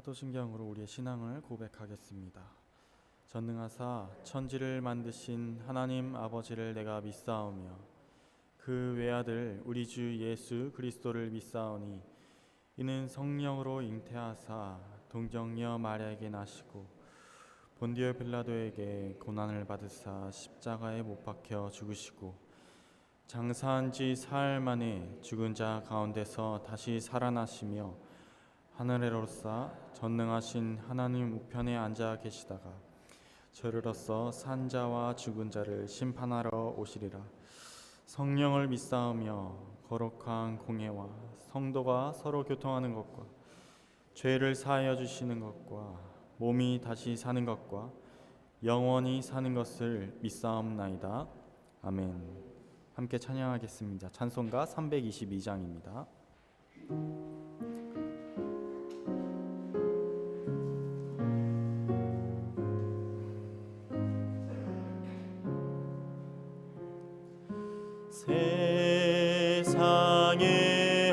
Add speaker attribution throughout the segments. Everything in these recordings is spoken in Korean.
Speaker 1: 사도신경으로 우리의 신앙을 고백하겠습니다. 전능하사 천지를 만드신 하나님 아버지를 내가 믿사오며 그 외아들 우리 주 예수 그리스도를 믿사오니 이는 성령으로 잉태하사 동정녀 마리아에게 나시고 본디오 빌라도에게 고난을 받으사 십자가에 못 박혀 죽으시고 장사한 지 사흘 만에 죽은 자 가운데서 다시 살아나시며 하늘에로서 전능하신 하나님 우편에 앉아 계시다가 저리로서 산 자와 죽은 자를 심판하러 오시리라. 성령을 믿사오며 거룩한 공회와 성도가 서로 교통하는 것과 죄를 사하여 주시는 것과 몸이 다시 사는 것과 영원히 사는 것을 믿사옵나이다. 아멘. 함께 찬양하겠습니다. 찬송가 322장입니다.
Speaker 2: 세상에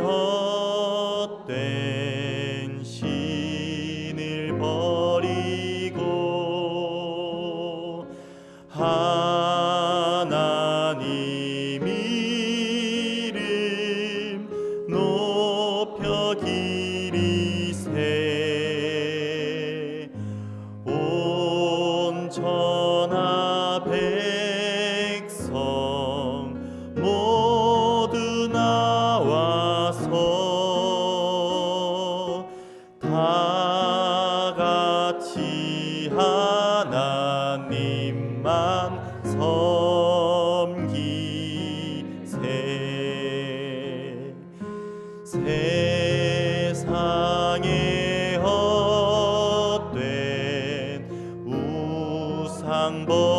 Speaker 2: 헛된 신을 버리고 하나님 이름 높여 기리세 온 천하 백성 모두 나와서 다 같이 하나님만 섬기세. 세상에 헛된 우상 버리고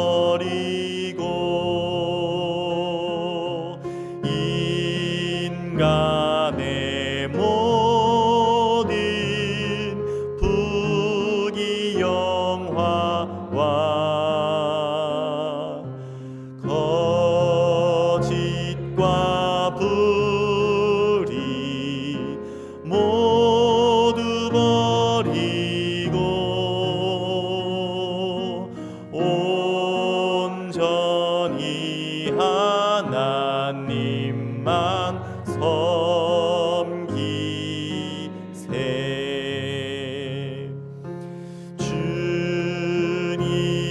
Speaker 2: 인간의 모든 부귀영화와 거짓과 불의 모두 버리고 온전히 하나님만 섬기세.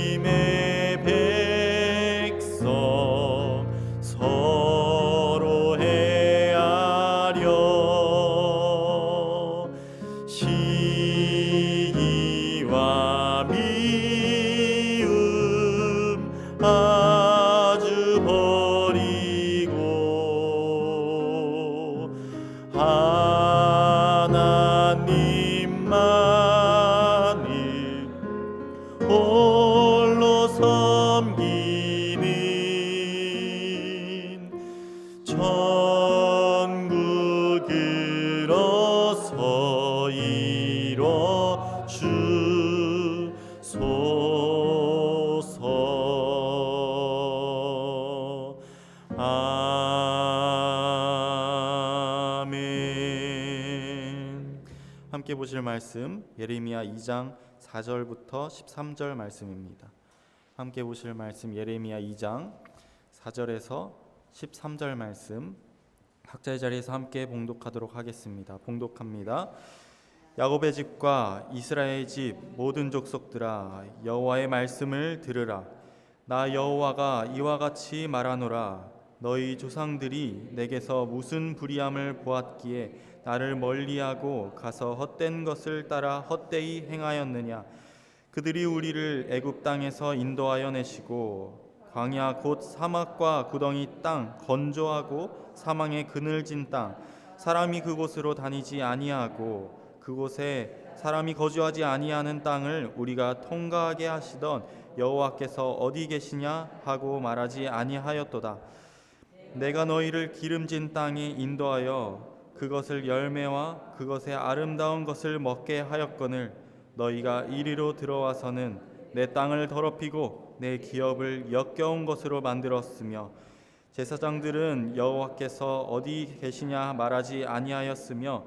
Speaker 2: 주님의 백성 서로 헤아려 시기와 미움 아주 버리고 하나님만을 홀로 섬기는 천국으로서 이뤄 주소서. 아멘.
Speaker 1: 함께 보실 말씀 예레미야 2장 4절부터 13절 말씀입니다. 함께 보실 말씀 예레미야 2장 4절에서 13절 말씀 각자의 자리에서 함께 봉독하도록 하겠습니다. 봉독합니다. 야곱의 집과 이스라엘 집 모든 족속들아 여호와의 말씀을 들으라. 나 여호와가 이와 같이 말하노라. 너희 조상들이 내게서 무슨 불의함을 보았기에 나를 멀리하고 가서 헛된 것을 따라 헛되이 행하였느냐. 그들이 우리를 애굽 땅에서 인도하여 내시고 광야 곧 사막과 구덩이 땅 건조하고 사망의 그늘진 땅 사람이 그곳으로 다니지 아니하고 그곳에 사람이 거주하지 아니하는 땅을 우리가 통과하게 하시던 여호와께서 어디 계시냐 하고 말하지 아니하였도다. 내가 너희를 기름진 땅에 인도하여 그것을 열매와 그것의 아름다운 것을 먹게 하였거늘 너희가 이리로 들어와서는 내 땅을 더럽히고 내 기업을 역겨운 것으로 만들었으며 제사장들은 여호와께서 어디 계시냐 말하지 아니하였으며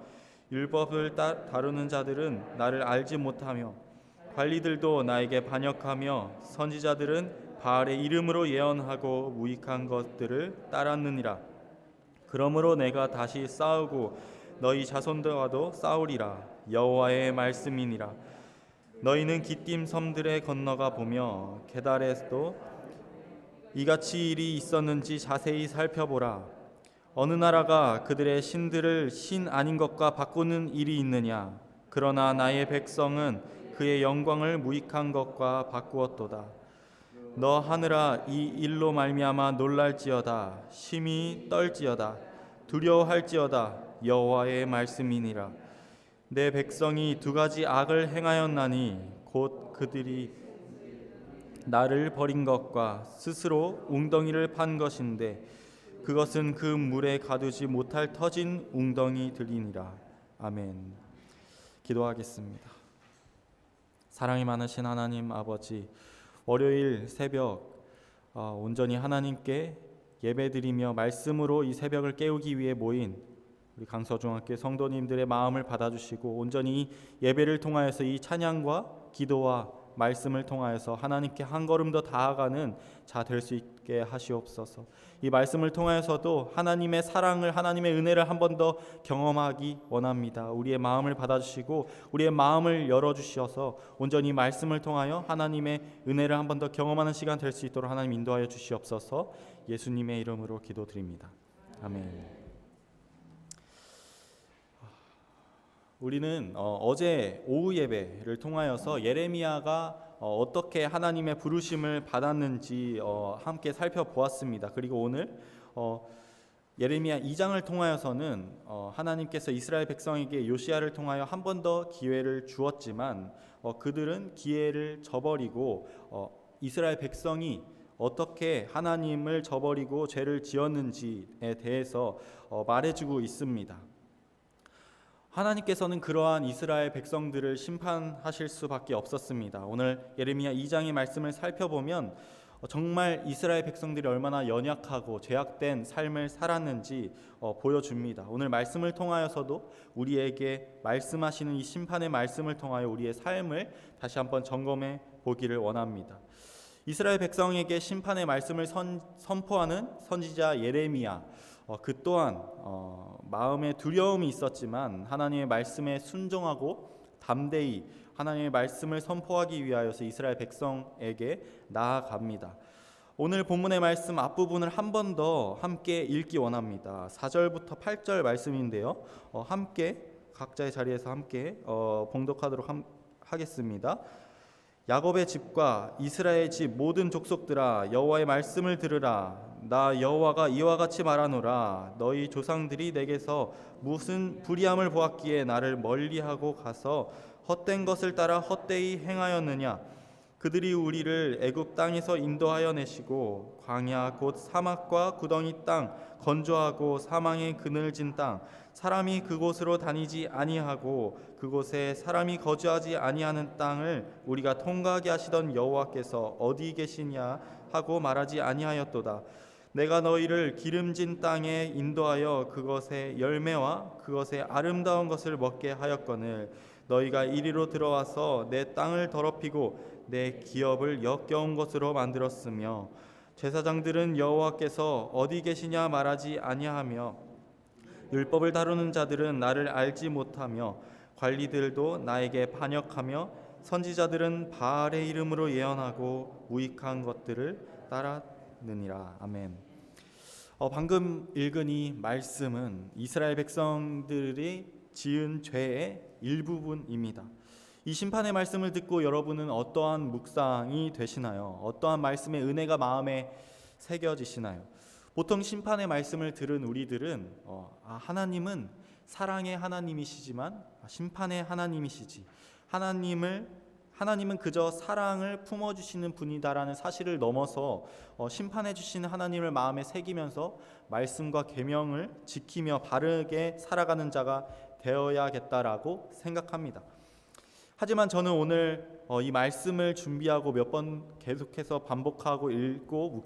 Speaker 1: 율법을 다루는 자들은 나를 알지 못하며 관리들도 나에게 반역하며 선지자들은 바알의 이름으로 예언하고 무익한 것들을 따랐느니라. 그러므로 내가 다시 싸우고 너희 자손들과도 싸우리라. 여호와의 말씀이니라. 너희는 기띔 섬들에 건너가 보며 게달에서도 이같이 일이 있었는지 자세히 살펴보라. 어느 나라가 그들의 신들을 신 아닌 것과 바꾸는 일이 있느냐? 그러나 나의 백성은 그의 영광을 무익한 것과 바꾸었도다. 너 하늘아, 이 일로 말미암아 놀랄지어다. 심히 떨지어다. 두려워할지어다. 여호와의 말씀이니라. 내 백성이 두 가지 악을 행하였나니 곧 그들이 나를 버린 것과 스스로 웅덩이를 판 것인데 그것은 그 물에 가두지 못할 터진 웅덩이들이니라. 아멘. 기도하겠습니다. 사랑이 많으신 하나님 아버지, 월요일 새벽 온전히 하나님께 예배드리며 말씀으로 이 새벽을 깨우기 위해 모인 우리 강서중학교 성도님들의 마음을 받아주시고 온전히 예배를 통하여서 이 찬양과 기도와 말씀을 통하여서 하나님께 한 걸음 더 다가가는 자 될 수 있게 하시옵소서. 이 말씀을 통하여서도 하나님의 사랑을, 하나님의 은혜를 한 번 더 경험하기 원합니다. 우리의 마음을 받아주시고 우리의 마음을 열어주셔서 온전히 말씀을 통하여 하나님의 은혜를 한 번 더 경험하는 시간 될 수 있도록 하나님 인도하여 주시옵소서. 예수님의 이름으로 기도드립니다. 아멘. 우리는 어제 오후 예배를 통하여서 예레미야가 어떻게 하나님의 부르심을 받았는지 함께 살펴보았습니다. 그리고 오늘 예레미야 2장을 통하여서는 하나님께서 이스라엘 백성에게 요시야를 통하여 한 번 더 기회를 주었지만 그들은 기회를 저버리고 이스라엘 백성이 어떻게 하나님을 저버리고 죄를 지었는지에 대해서 말해주고 있습니다. 하나님께서는 그러한 이스라엘 백성들을 심판하실 수밖에 없었습니다. 오늘 예레미야 2장의 말씀을 살펴보면 정말 이스라엘 백성들이 얼마나 연약하고 죄악된 삶을 살았는지 보여줍니다. 오늘 말씀을 통하여서도 우리에게 말씀하시는 이 심판의 말씀을 통하여 우리의 삶을 다시 한번 점검해 보기를 원합니다. 이스라엘 백성에게 심판의 말씀을 선포하는 선지자 예레미야, 그 또한 마음에 두려움이 있었지만 하나님의 말씀에 순종하고 담대히 하나님의 말씀을 선포하기 위하여서 이스라엘 백성에게 나아갑니다. 오늘 본문의 말씀 앞부분을 한 번 더 함께 읽기 원합니다. 4절부터 8절 말씀인데요. 함께 각자의 자리에서 함께 봉독하도록 하겠습니다. 야곱의 집과 이스라엘 집 모든 족속들아, 여호와의 말씀을 들으라. 나 여호와가 이와 같이 말하노라. 너희 조상들이 내게서 무슨 불의함을 보았기에 나를 멀리하고 가서 헛된 것을 따라 헛되이 행하였느냐. 그들이 우리를 애굽 땅에서 인도하여 내시고 광야 곧 사막과 구덩이 땅, 건조하고 사망의 그늘진 땅, 사람이 그곳으로 다니지 아니하고 그곳에 사람이 거주하지 아니하는 땅을 우리가 통과하게 하시던 여호와께서 어디 계시냐 하고 말하지 아니하였도다. 내가 너희를 기름진 땅에 인도하여 그것의 열매와 그것의 아름다운 것을 먹게 하였거늘 너희가 이리로 들어와서 내 땅을 더럽히고 내 기업을 역겨운 것으로 만들었으며 제사장들은 여호와께서 어디 계시냐 말하지 아니하며 율법을 다루는 자들은 나를 알지 못하며 관리들도 나에게 반역하며 선지자들은 바알의 이름으로 예언하고 무익한 것들을 따랐느니라. 아멘. 방금 읽은 이 말씀은 이스라엘 백성들이 지은 죄의 일부분입니다. 이 심판의 말씀을 듣고 여러분은 어떠한 묵상이 되시나요? 어떠한 말씀의 은혜가 마음에 새겨지시나요? 보통 심판의 말씀을 들은 우리들은 하나님은 사랑의 하나님이시지만 심판의 하나님이시지, 하나님은 그저 사랑을 품어주시는 분이다라는 사실을 넘어서 심판해 주시는 하나님을 마음에 새기면서 말씀과 계명을 지키며 바르게 살아가는 자가 되어야겠다라고 생각합니다. 하지만 저는 오늘 이 말씀을 준비하고 몇 번 계속해서 반복하고 읽고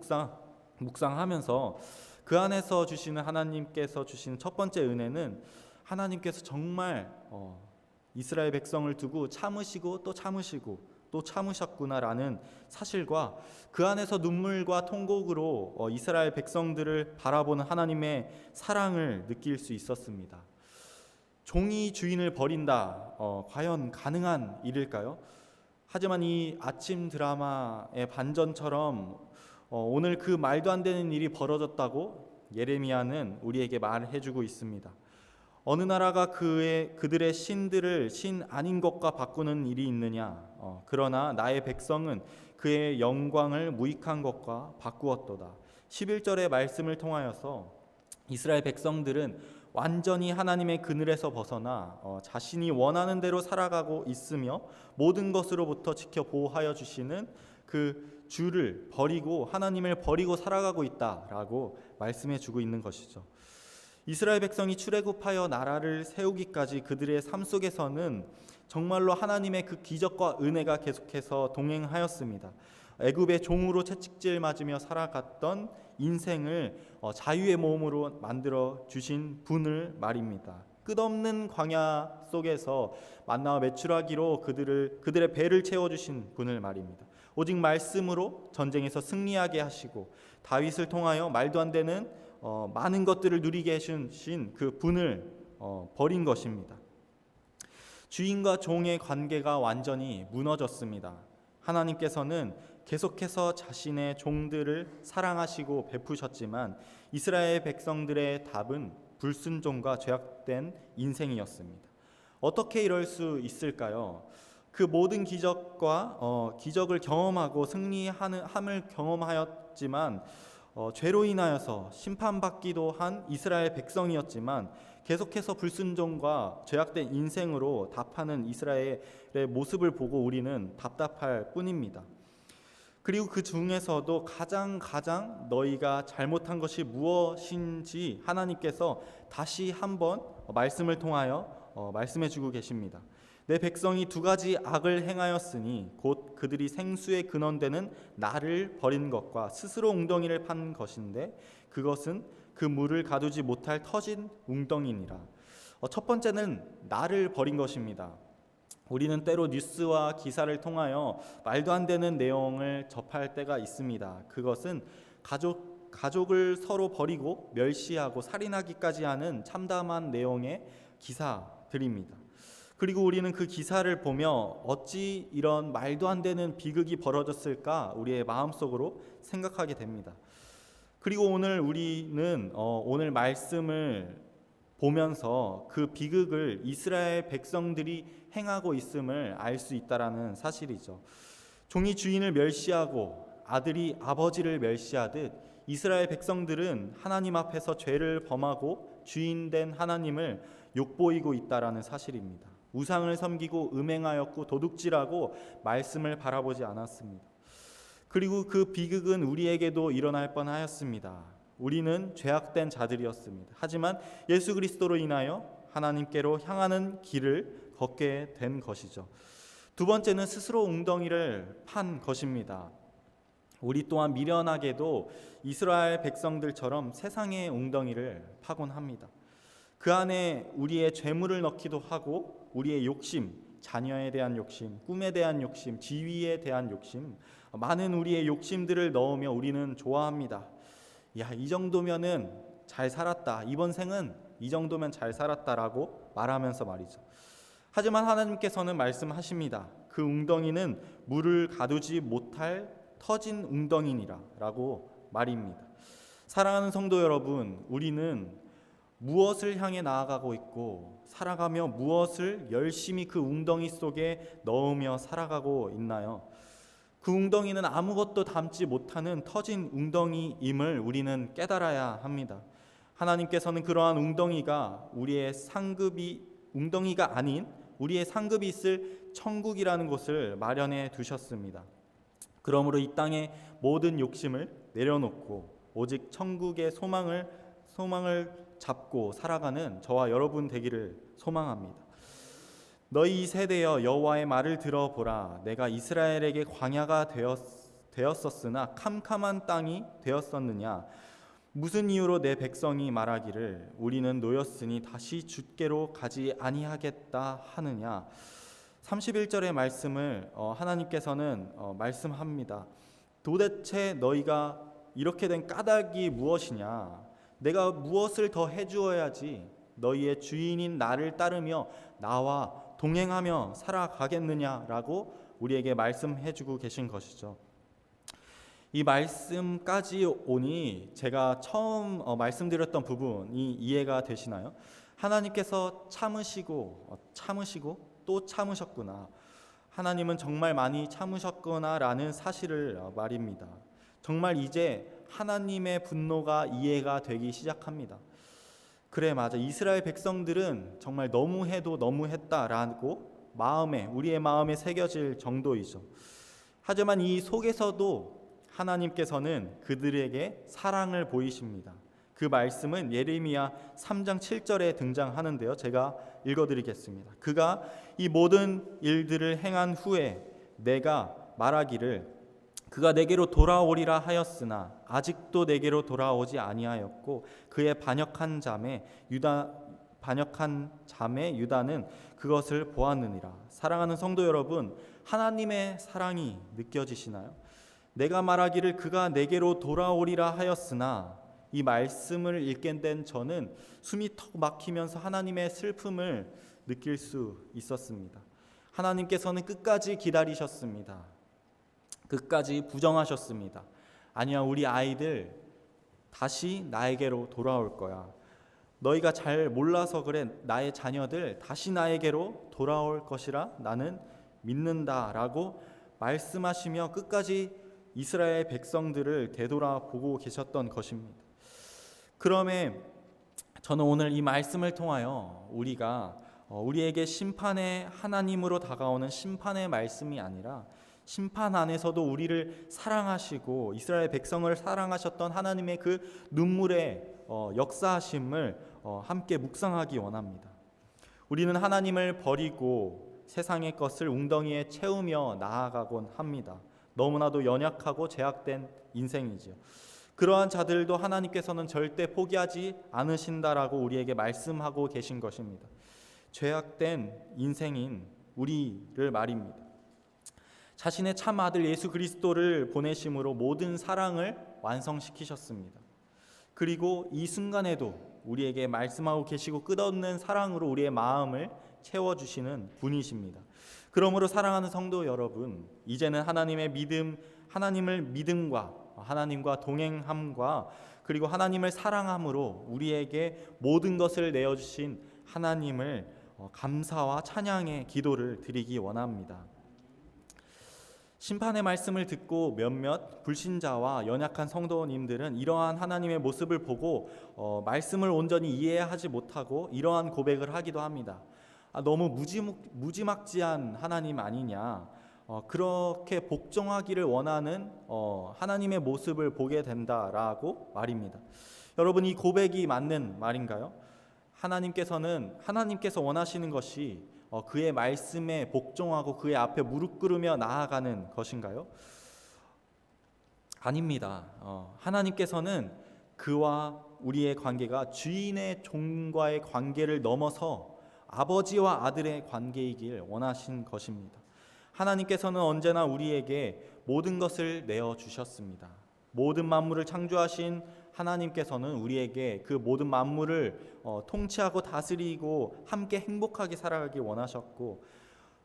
Speaker 1: 묵상하면서 그 안에서 주시는 하나님께서 주시는 첫 번째 은혜는 하나님께서 정말 이스라엘 백성을 두고 참으시고 또 참으시고 또 참으셨구나라는 사실과 그 안에서 눈물과 통곡으로 이스라엘 백성들을 바라보는 하나님의 사랑을 느낄 수 있었습니다. 종이 주인을 버린다, 과연 가능한 일일까요? 하지만 이 아침 드라마의 반전처럼 오늘 그 말도 안 되는 일이 벌어졌다고 예레미야는 우리에게 말해주고 있습니다. 어느 나라가 그들의 신들을 신 아닌 것과 바꾸는 일이 있느냐? 그러나 나의 백성은 그의 영광을 무익한 것과 바꾸었도다. 11절의 말씀을 통하여서 이스라엘 백성들은 완전히 하나님의 그늘에서 벗어나 자신이 원하는 대로 살아가고 있으며 모든 것으로부터 지켜 보호하여 주시는 그 주를 버리고 하나님을 버리고 살아가고 있다라고 말씀해 주고 있는 것이죠. 이스라엘 백성이 출애굽하여 나라를 세우기까지 그들의 삶 속에서는 정말로 하나님의 그 기적과 은혜가 계속해서 동행하였습니다. 애굽의 종으로 채찍질 맞으며 살아갔던 인생을 자유의 몸으로 만들어 주신 분을 말입니다. 끝없는 광야 속에서 만나와 메추라기로 그들의 배를 채워주신 분을 말입니다. 오직 말씀으로 전쟁에서 승리하게 하시고 다윗을 통하여 말도 안 되는 많은 것들을 누리게 해주신 그 분을 버린 것입니다. 주인과 종의 관계가 완전히 무너졌습니다. 하나님께서는 계속해서 자신의 종들을 사랑하시고 베푸셨지만 이스라엘 백성들의 답은 불순종과 죄악된 인생이었습니다. 어떻게 이럴 수 있을까요? 그 모든 기적을 경험하고 승리함을 경험하였지만 죄로 인하여서 심판받기도 한 이스라엘 백성이었지만 계속해서 불순종과 죄악된 인생으로 답하는 이스라엘의 모습을 보고 우리는 답답할 뿐입니다. 그리고 그 중에서도 가장 너희가 잘못한 것이 무엇인지 하나님께서 다시 한번 말씀을 통하여 말씀해 주고 계십니다. 내 백성이 두 가지 악을 행하였으니 곧 그들이 생수의 근원되는 나를 버린 것과 스스로 웅덩이를 판 것인데 그것은 그 물을 가두지 못할 터진 웅덩이니라. 첫 번째는 나를 버린 것입니다. 우리는 때로 뉴스와 기사를 통하여 말도 안 되는 내용을 접할 때가 있습니다. 그것은 가족을 서로 버리고 멸시하고 살인하기까지 하는 참담한 내용의 기사들입니다. 그리고 우리는 그 기사를 보며 어찌 이런 말도 안 되는 비극이 벌어졌을까 우리의 마음속으로 생각하게 됩니다. 그리고 우리는 오늘 말씀을 보면서 그 비극을 이스라엘 백성들이 행하고 있음을 알 수 있다라는 사실이죠. 종이 주인을 멸시하고 아들이 아버지를 멸시하듯 이스라엘 백성들은 하나님 앞에서 죄를 범하고 주인된 하나님을 욕보이고 있다라는 사실입니다. 우상을 섬기고 음행하였고 도둑질하고 말씀을 바라보지 않았습니다. 그리고 그 비극은 우리에게도 일어날 뻔하였습니다. 우리는 죄악된 자들이었습니다. 하지만 예수 그리스도로 인하여 하나님께로 향하는 길을 걷게 된 것이죠. 두 번째는 스스로 웅덩이를 판 것입니다. 우리 또한 미련하게도 이스라엘 백성들처럼 세상의 웅덩이를 파곤 합니다. 그 안에 우리의 죄물을 넣기도 하고 우리의 욕심, 자녀에 대한 욕심, 꿈에 대한 욕심, 지위에 대한 욕심, 많은 우리의 욕심들을 넣으며 우리는 좋아합니다. 야, 이 정도면은 잘 살았다. 이번 생은 이 정도면 잘 살았다라고 말하면서 말이죠. 하지만 하나님께서는 말씀하십니다. 그 웅덩이는 물을 가두지 못할 터진 웅덩이니라라고 말입니다. 사랑하는 성도 여러분, 우리는 무엇을 향해 나아가고 있고 살아가며 무엇을 열심히 그 웅덩이 속에 넣으며 살아가고 있나요? 그 웅덩이는 아무것도 담지 못하는 터진 웅덩이임을 우리는 깨달아야 합니다. 하나님께서는 그러한 웅덩이가 웅덩이가 아닌 우리의 상급이 있을 천국이라는 곳을 마련해 두셨습니다. 그러므로 이 땅의 모든 욕심을 내려놓고 오직 천국의 소망을 잡고 살아가는 저와 여러분 되기를 소망합니다. 너희 이 세대여 여호와의 말을 들어보라. 내가 이스라엘에게 광야가 되었었으나 캄캄한 땅이 되었었느냐. 무슨 이유로 내 백성이 말하기를 우리는 노였으니 다시 주께로 가지 아니하겠다 하느냐. 31절의 말씀을 하나님께서는 말씀합니다. 도대체 너희가 이렇게 된 까닭이 무엇이냐? 내가 무엇을 더 해주어야지 너희의 주인인 나를 따르며 나와 동행하며 살아가겠느냐라고 우리에게 말씀해주고 계신 것이죠. 이 말씀까지 오니 제가 처음 말씀드렸던 부분이 이해가 되시나요? 하나님께서 참으시고 또 참으셨구나. 하나님은 정말 많이 참으셨구나라는 사실을 말입니다. 정말 이제 하나님의 분노가 이해가 되기 시작합니다. 그래, 맞아. 이스라엘 백성들은 정말 너무해도 너무했다라고 우리의 마음에 새겨질 정도이죠. 하지만 이 속에서도 하나님께서는 그들에게 사랑을 보이십니다. 그 말씀은 예레미야 3장 7절에 등장하는데요. 제가 읽어드리겠습니다. 그가 이 모든 일들을 행한 후에 내가 말하기를 그가 내게로 돌아오리라 하였으나 아직도 내게로 돌아오지 아니하였고 그의 반역한 자매 유다는 그것을 보았느니라. 사랑하는 성도 여러분, 하나님의 사랑이 느껴지시나요? 내가 말하기를 그가 내게로 돌아오리라 하였으나, 이 말씀을 읽게 된 저는 숨이 턱 막히면서 하나님의 슬픔을 느낄 수 있었습니다. 하나님께서는 끝까지 기다리셨습니다. 끝까지 부정하셨습니다. 아니야, 우리 아이들 다시 나에게로 돌아올 거야. 너희가 잘 몰라서 그래. 나의 자녀들 다시 나에게로 돌아올 것이라 나는 믿는다라고 말씀하시며 끝까지 이스라엘 백성들을 되돌아보고 계셨던 것입니다. 그러면 저는 오늘 이 말씀을 통하여 우리에게 심판의 하나님으로 다가오는 심판의 말씀이 아니라 심판 안에서도 우리를 사랑하시고 이스라엘 백성을 사랑하셨던 하나님의 그 눈물의 역사하심을 함께 묵상하기 원합니다. 우리는 하나님을 버리고 세상의 것을 웅덩이에 채우며 나아가곤 합니다. 너무나도 연약하고 제약된 인생이지요. 그러한 자들도 하나님께서는 절대 포기하지 않으신다라고 우리에게 말씀하고 계신 것입니다. 죄악된 인생인 우리를 말입니다. 자신의 참 아들 예수 그리스도를 보내심으로 모든 사랑을 완성시키셨습니다. 그리고 이 순간에도 우리에게 말씀하고 계시고 끝없는 사랑으로 우리의 마음을 채워주시는 분이십니다. 그러므로 사랑하는 성도 여러분, 이제는 하나님을 믿음과 하나님과 동행함과 그리고 하나님을 사랑함으로 우리에게 모든 것을 내어주신 하나님을 감사와 찬양의 기도를 드리기 원합니다. 심판의 말씀을 듣고 몇몇 불신자와 연약한 성도님들은 이러한 하나님의 모습을 보고 말씀을 온전히 이해하지 못하고 이러한 고백을 하기도 합니다. 너무 무지막지한 하나님 아니냐, 그렇게 복종하기를 원하는 하나님의 모습을 보게 된다라고 말입니다. 여러분, 이 고백이 맞는 말인가요? 하나님께서 원하시는 것이 그의 말씀에 복종하고 그의 앞에 무릎 꿇으며 나아가는 것인가요? 아닙니다. 하나님께서는 그와 우리의 관계가 주인의 종과의 관계를 넘어서 아버지와 아들의 관계이길 원하신 것입니다. 하나님께서는 언제나 우리에게 모든 것을 내어주셨습니다. 모든 만물을 창조하신 하나님께서는 우리에게 그 모든 만물을 통치하고 다스리고 함께 행복하게 살아가길 원하셨고,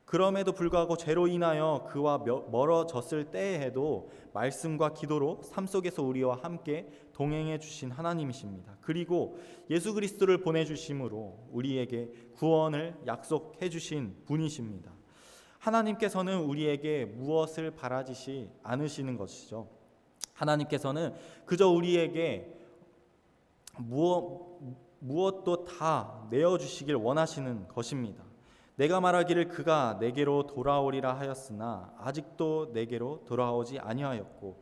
Speaker 1: 그럼에도 불구하고 죄로 인하여 그와 멀어졌을 때에도 말씀과 기도로 삶 속에서 우리와 함께 동행해 주신 하나님이십니다. 그리고 예수 그리스도를 보내주심으로 우리에게 구원을 약속해 주신 분이십니다. 하나님께서는 우리에게 무엇을 바라지시 않으시는 것이죠. 하나님께서는 그저 우리에게 무엇도 다 내어주시길 원하시는 것입니다. 내가 말하기를 그가 내게로 돌아오리라 하였으나 아직도 내게로 돌아오지 아니하였고,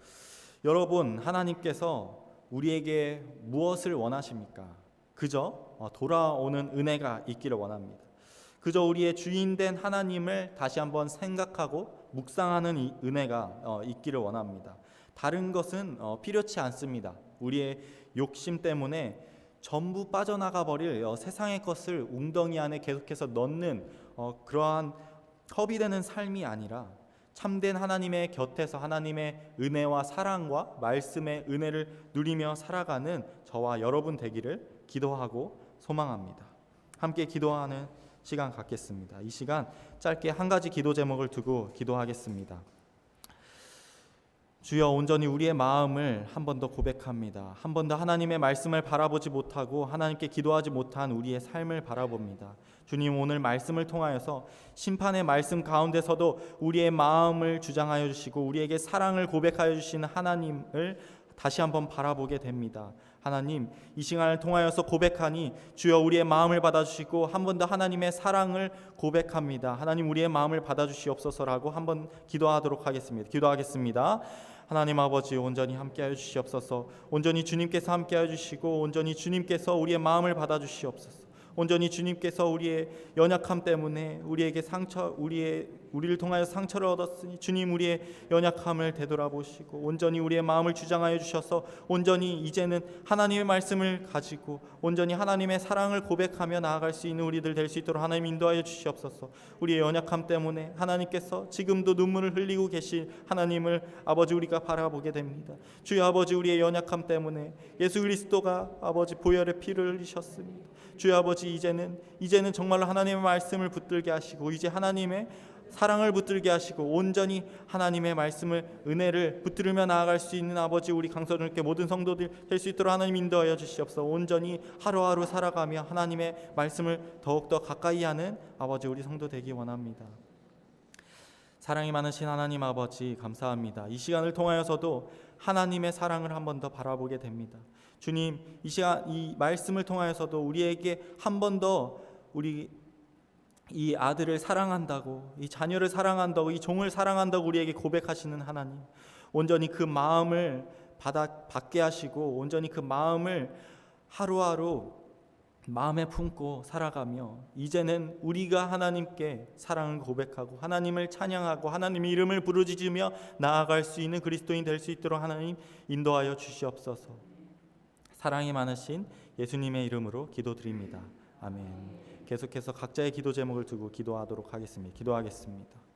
Speaker 1: 여러분, 하나님께서 우리에게 무엇을 원하십니까? 그저 돌아오는 은혜가 있기를 원합니다. 그저 우리의 주인된 하나님을 다시 한번 생각하고 묵상하는 이 은혜가 있기를 원합니다. 다른 것은 필요치 않습니다. 우리의 욕심 때문에 전부 빠져나가 버릴 세상의 것을 웅덩이 안에 계속해서 넣는 그러한 허비되는 삶이 아니라 참된 하나님의 곁에서 하나님의 은혜와 사랑과 말씀의 은혜를 누리며 살아가는 저와 여러분 되기를 기도하고 소망합니다. 함께 기도하는 시간 갖겠습니다. 이 시간 짧게 한 가지 기도 제목을 두고 기도하겠습니다. 주여, 온전히 우리의 마음을 한 번 더 고백합니다. 한 번 더 하나님의 말씀을 바라보지 못하고 하나님께 기도하지 못한 우리의 삶을 바라봅니다. 주님, 오늘 말씀을 통하여서 심판의 말씀 가운데서도 우리의 마음을 주장하여 주시고 우리에게 사랑을 고백하여 주시는 하나님을 다시 한번 바라보게 됩니다. 하나님, 이 시간을 통하여서 고백하니 주여 우리의 마음을 받아주시고 한 번 더 하나님의 사랑을 고백합니다. 하나님, 우리의 마음을 받아주시옵소서라고 한번 기도하도록 하겠습니다. 기도하겠습니다. 하나님 아버지, 온전히 함께하여 주시옵소서. 온전히 주님께서 함께하여 주시고 온전히 주님께서 우리의 마음을 받아주시옵소서. 온전히 주님께서 우리의 연약함 때문에 우리에게 우리를 통하여 상처를 얻었으니 주님, 우리의 연약함을 되돌아보시고 온전히 우리의 마음을 주장하여 주셔서 온전히 이제는 하나님의 말씀을 가지고 온전히 하나님의 사랑을 고백하며 나아갈 수 있는 우리들 될 수 있도록 하나님 인도하여 주시옵소서. 우리의 연약함 때문에 하나님께서 지금도 눈물을 흘리고 계신 하나님을 아버지 우리가 바라보게 됩니다. 주여 아버지, 우리의 연약함 때문에 예수 그리스도가 아버지 보혈의 피를 흘리셨습니다. 주여 아버지, 이제는 정말로 하나님의 말씀을 붙들게 하시고 이제 하나님의 사랑을 붙들게 하시고 온전히 하나님의 말씀을 은혜를 붙들며 나아갈 수 있는 아버지 우리 강서중학교 모든 성도들 될 수 있도록 하나님 인도하여 주시옵소서. 온전히 하루하루 살아가며 하나님의 말씀을 더욱더 가까이 하는 아버지 우리 성도 되기 원합니다. 사랑이 많으신 하나님 아버지, 감사합니다. 이 시간을 통하여서도 하나님의 사랑을 한 번 더 바라보게 됩니다. 주님, 이 시간 이 말씀을 통하여서도 우리에게 한 번 더 우리 이 아들을 사랑한다고, 이 자녀를 사랑한다고, 이 종을 사랑한다고 우리에게 고백하시는 하나님, 온전히 그 마음을 받게 하시고 온전히 그 마음을 하루하루 마음에 품고 살아가며 이제는 우리가 하나님께 사랑을 고백하고 하나님을 찬양하고 하나님의 이름을 부르짖으며 나아갈 수 있는 그리스도인 될 수 있도록 하나님 인도하여 주시옵소서. 사랑이 많으신 예수님의 이름으로 기도드립니다. 아멘. 계속해서 각자의 기도 제목을 두고 기도하도록 하겠습니다. 기도하겠습니다.